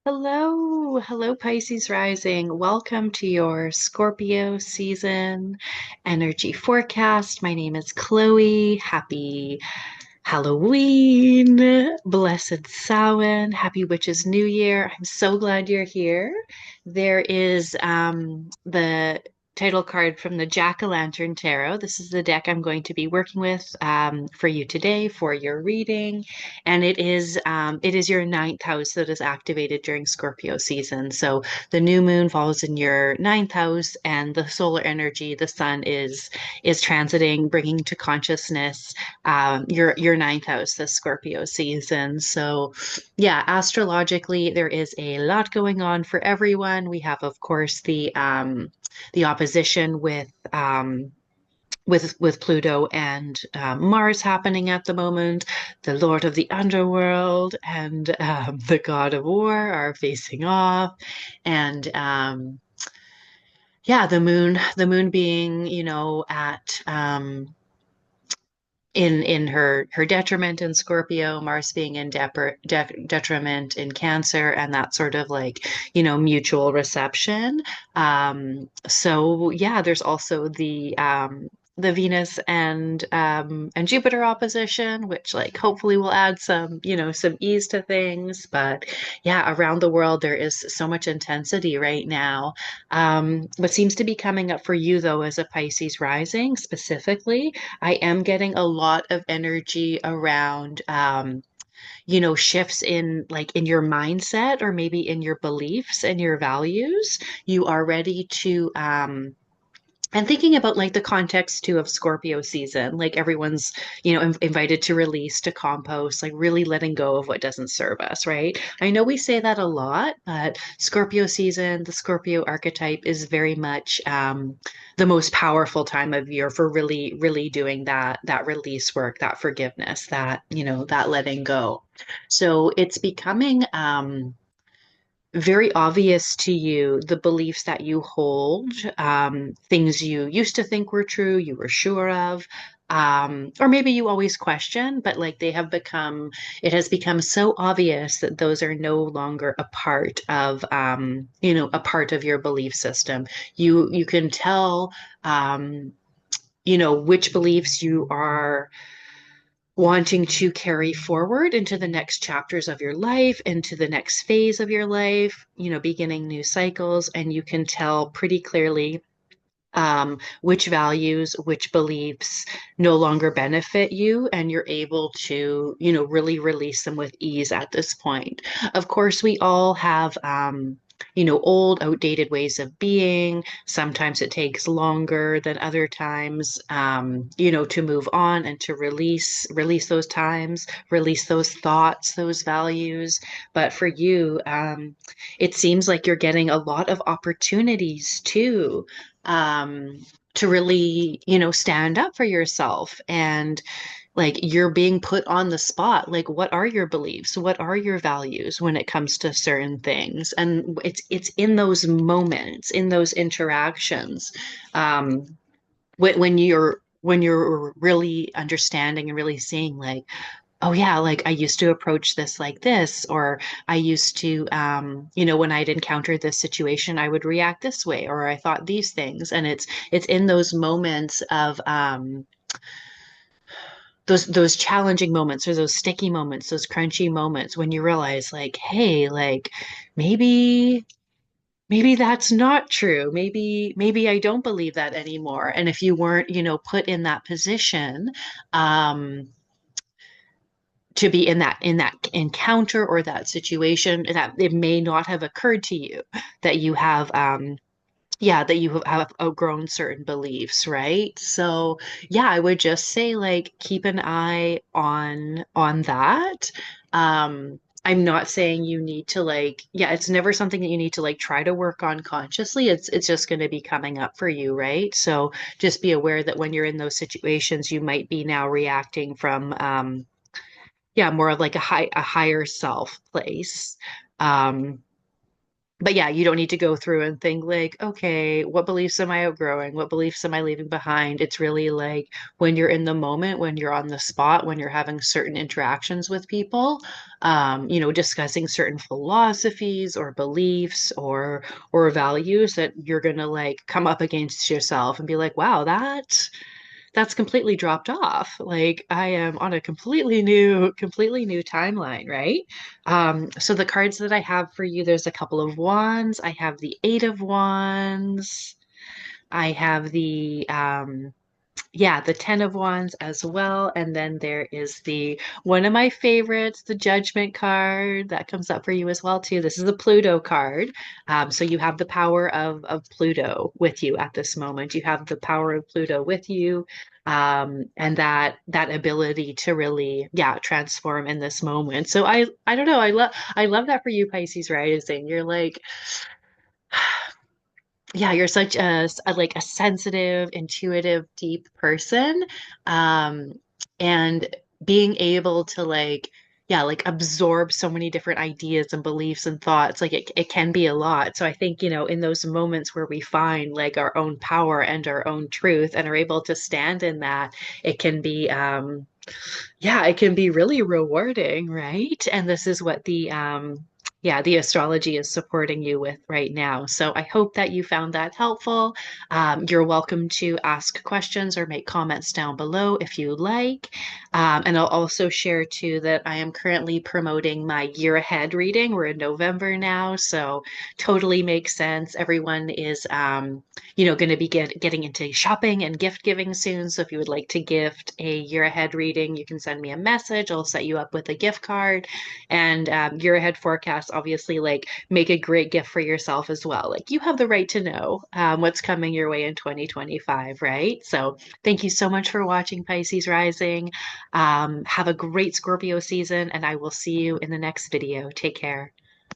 Hello, Pisces rising. Welcome to your Scorpio season energy forecast. My name is Chloe. Happy Halloween, blessed Samhain, happy Witches New Year. I'm so glad you're here. There is the title card from the Jack-o'-lantern Tarot. This is the deck I'm going to be working with for you today for your reading, and it is your ninth house that is activated during Scorpio season. So the new moon falls in your ninth house, and the solar energy, the sun is transiting, bringing to consciousness your ninth house, the Scorpio season. So, yeah, astrologically, there is a lot going on for everyone. We have, of course, the opposition with Pluto and Mars happening at the moment. The Lord of the Underworld and the God of War are facing off, and yeah, the moon being, at in her detriment in Scorpio, Mars being in detriment in Cancer, and that sort of like, mutual reception. So yeah, there's also the Venus and Jupiter opposition, which like hopefully will add some ease to things. But yeah, around the world there is so much intensity right now. What seems to be coming up for you though as a Pisces rising specifically, I am getting a lot of energy around, shifts in like in your mindset or maybe in your beliefs and your values. You are ready to, and thinking about like the context too of Scorpio season, like everyone's, invited to release, to compost, like really letting go of what doesn't serve us, right? I know we say that a lot, but Scorpio season, the Scorpio archetype is very much the most powerful time of year for really, really doing that release work, that forgiveness, that letting go. So it's becoming very obvious to you the beliefs that you hold, things you used to think were true, you were sure of, or maybe you always question, but like it has become so obvious that those are no longer a part of, a part of your belief system. You can tell, which beliefs you are wanting to carry forward into the next chapters of your life, into the next phase of your life, beginning new cycles. And you can tell pretty clearly which values, which beliefs no longer benefit you, and you're able to, really release them with ease at this point. Of course, we all have, old, outdated ways of being. Sometimes it takes longer than other times, to move on and to release those times, release those thoughts, those values. But for you, it seems like you're getting a lot of opportunities too, to really, stand up for yourself, and like you're being put on the spot. Like, what are your beliefs? What are your values when it comes to certain things? And it's in those moments, in those interactions, um, when you're really understanding and really seeing like, oh yeah, like I used to approach this like this, or I used to, when I'd encountered this situation, I would react this way, or I thought these things. And it's in those moments of, those challenging moments, or those sticky moments, those crunchy moments, when you realize like, hey, like maybe maybe that's not true. Maybe I don't believe that anymore. And if you weren't, put in that position, um, to be in that encounter or that situation, that it may not have occurred to you that you have, that you have outgrown certain beliefs, right? So yeah, I would just say like keep an eye on that. I'm not saying you need to like, yeah, it's never something that you need to like try to work on consciously. It's just going to be coming up for you, right? So just be aware that when you're in those situations, you might be now reacting from, more of like a higher self place. Um, but yeah, you don't need to go through and think like, okay, what beliefs am I outgrowing? What beliefs am I leaving behind? It's really like when you're in the moment, when you're on the spot, when you're having certain interactions with people, discussing certain philosophies or beliefs or values that you're gonna like come up against yourself and be like, wow, that's completely dropped off. Like I am on a completely new timeline, right? So the cards that I have for you, there's a couple of wands. I have the Eight of Wands. I have the Ten of Wands as well. And then there is the one of my favorites, the Judgment card that comes up for you as well too. This is the Pluto card. So you have the power of Pluto with you at this moment. You have the power of Pluto with you. And that ability to really, yeah, transform in this moment. So I don't know. I love that for you, Pisces rising. You're like yeah, you're such like a sensitive, intuitive, deep person. Um, and being able to like, yeah, like absorb so many different ideas and beliefs and thoughts, like it can be a lot. So I think, in those moments where we find like our own power and our own truth and are able to stand in that, it can be yeah, it can be really rewarding, right? And this is what the astrology is supporting you with right now. So I hope that you found that helpful. You're welcome to ask questions or make comments down below if you like. And I'll also share too that I am currently promoting my year ahead reading. We're in November now, so totally makes sense. Everyone is going to be getting into shopping and gift giving soon. So if you would like to gift a year ahead reading, you can send me a message. I'll set you up with a gift card. And year ahead forecast, obviously, like make a great gift for yourself as well. Like you have the right to know what's coming your way in 2025, right? So thank you so much for watching Pisces Rising. Have a great Scorpio season, and I will see you in the next video. Take care.